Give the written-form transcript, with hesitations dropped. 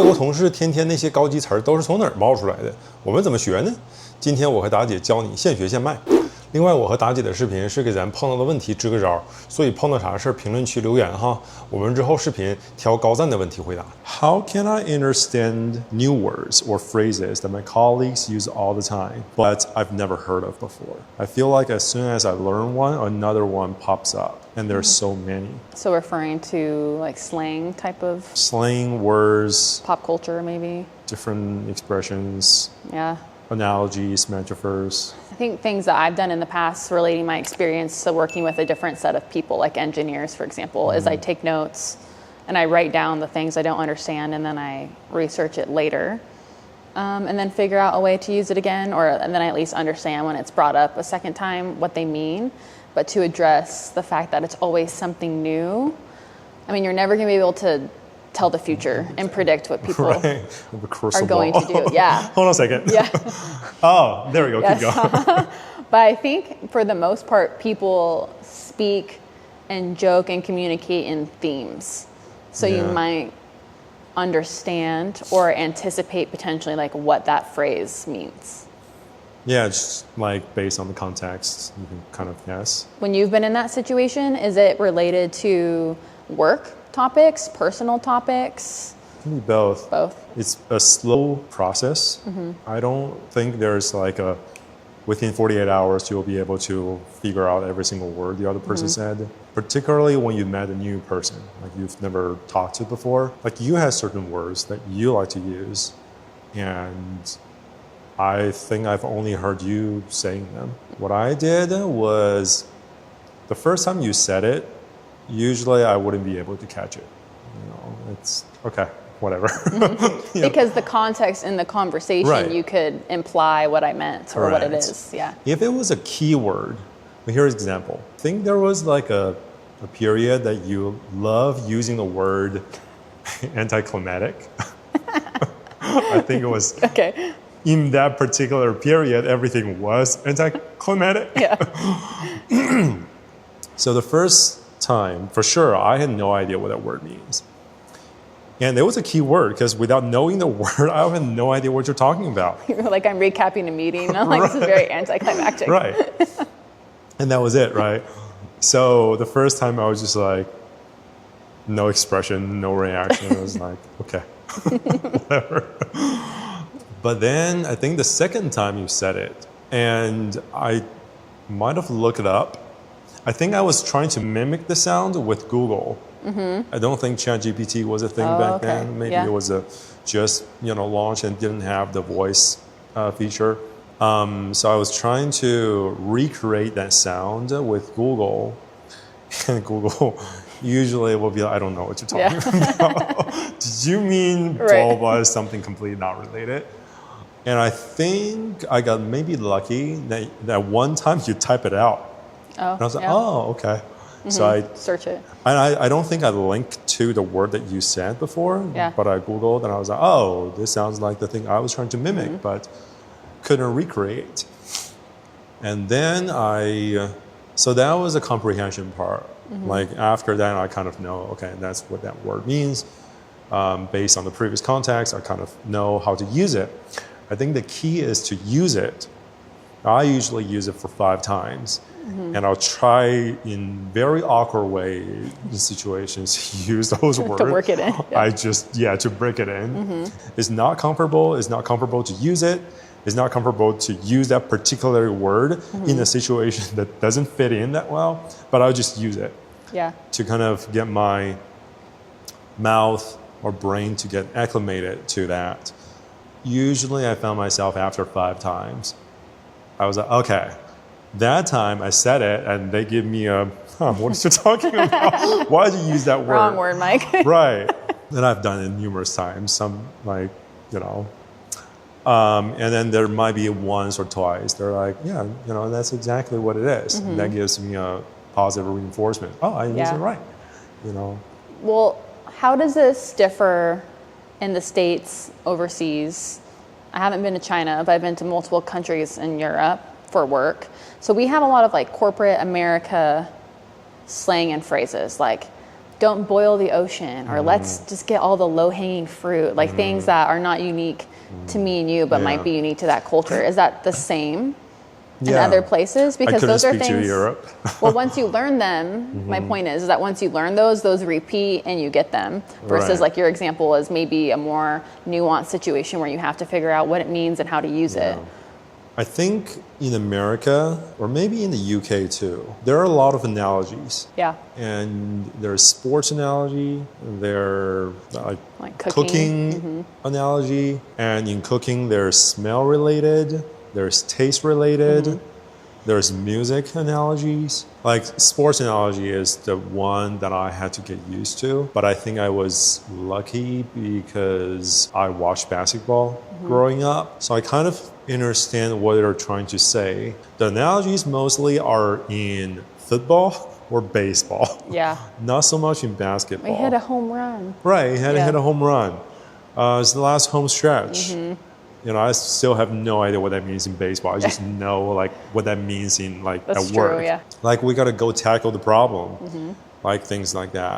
国同事天天那些高级词儿都是从哪儿冒出来的？我们怎么学呢？今天我和达姐教你现学现卖。另外，我和达姐的视频是给咱碰到的问题支个招，所以碰到啥事儿评论区留言哈，我们之后视频挑高赞的问题回答。How can I understand new words or phrases that my colleagues use all the time, but I've never heard of before? I feel like as soon as I learn one, another one pops up, and there's so many. So referring to like slang type of slang words, pop culture maybe, different expressions. Yeah. Analogies, metaphors. I think things that I've done in the past relating my experience to working with a different set of people, like engineers, for example, is I take notes and I write down the things I don't understand and then I research it later and then figure out a way to use it again, and then I at least understand when it's brought up a second time what they mean. But to address the fact that it's always something new, I mean, you're never going to be able to tell the future and predict what people are going to do. Yeah. Hold on a second. Yeah. Oh, there we go. Yes. Keep going. But I think for the most part, people speak and joke and communicate in themes. So you might understand or anticipate potentially like what that phrase means. Yeah, just like based on the context, you can kind of guess. When you've been in that situation, is it related to work topics, personal topics? Maybe both. Both. It's a slow process. I don't think there's like within 48 hours you'll be able to figure out every single word the other person said. Particularly when you met a new person, like you've never talked to before. Like you have certain words that you like to use, and I think I've only heard you saying them. What I did was, the first time you said it, usually I wouldn't be able to catch it. You know, it's okay, whatever. Because the context in the conversation, you could imply what I meant or what it is. Yeah. If it was a keyword, here's an example. I think there was like a period that you love using the word anticlimactic. I think it was in that particular period, everything was anticlimactic. Yeah. So the first time, for sure, I had no idea what that word means. And it was a key word because without knowing the word, I had no idea what you're talking about. You're like, I'm recapping a meeting. I'm like, this is very anticlimactic. Right. And that was it, right? So the first time I was just like, no expression, no reaction. I was like, okay, whatever. But then I think the second time you said it, and I might have looked it up. I think I was trying to mimic the sound with Google. I don't think ChatGPT was a thing back then. Maybe it was just launched and didn't have the voice feature. So I was trying to recreate that sound with Google, and Google usually will be like, I don't know what you're talking about. Did you mean blah blah something completely not related? And I think I got maybe lucky that one time you type it out. Oh, and I was like, oh, okay. So I search it. And I don't think I linked to the word that you said before, but I Googled and I was like, oh, this sounds like the thing I was trying to mimic, but couldn't recreate. And then so that was a comprehension part. Like after that, I kind of know, okay, that's what that word means. Based on the previous context, I kind of know how to use it. I think the key is to use it. I usually use it for 5 times. And I'll try in very awkward way in situations to use those words. To work it in. Yeah. To break it in. It's not comfortable. It's not comfortable to use it. It's not comfortable to use that particular word in a situation that doesn't fit in that well. But I'll just use it. Yeah. To kind of get my mouth or brain to get acclimated to that. Usually I found myself after 5 times, I was like, okay. That time I said it and they give me what are you talking about? Why did you use that word? Wrong word, Mike. Right. And I've done it numerous times. Some and then there might be once or twice. They're like, that's exactly what it is. And that gives me a positive reinforcement. Oh, I used it right. Well, how does this differ in the States, overseas? I haven't been to China, but I've been to multiple countries in Europe for work. So we have a lot of like corporate America slang and phrases like don't boil the ocean, or let's just get all the low-hanging fruit, like things that are not unique to me and you, but might be unique to that culture. Is that the same in other places? Because those are things. To Europe. Well, once you learn them, my point is that once you learn those repeat and you get them. Versus like your example is maybe a more nuanced situation where you have to figure out what it means and how to use it. I think in America, or maybe in the UK too, there are a lot of analogies. Yeah. And there's sports analogy, there's like cooking analogy, and in cooking there's smell related, there's taste related, there's music analogies. Like sports analogy is the one that I had to get used to, but I think I was lucky because I watched basketball growing up. So I kind of understand what they're trying to say. The analogies mostly are in football or baseball. Yeah. Not so much in basketball. We hit a home run. Right, he had to hit a home run. It's the last home stretch. You know, I still have no idea what that means in baseball. I just know like what that means in like That's at work. true, yeah. Like we got to go tackle the problem. Like things like that.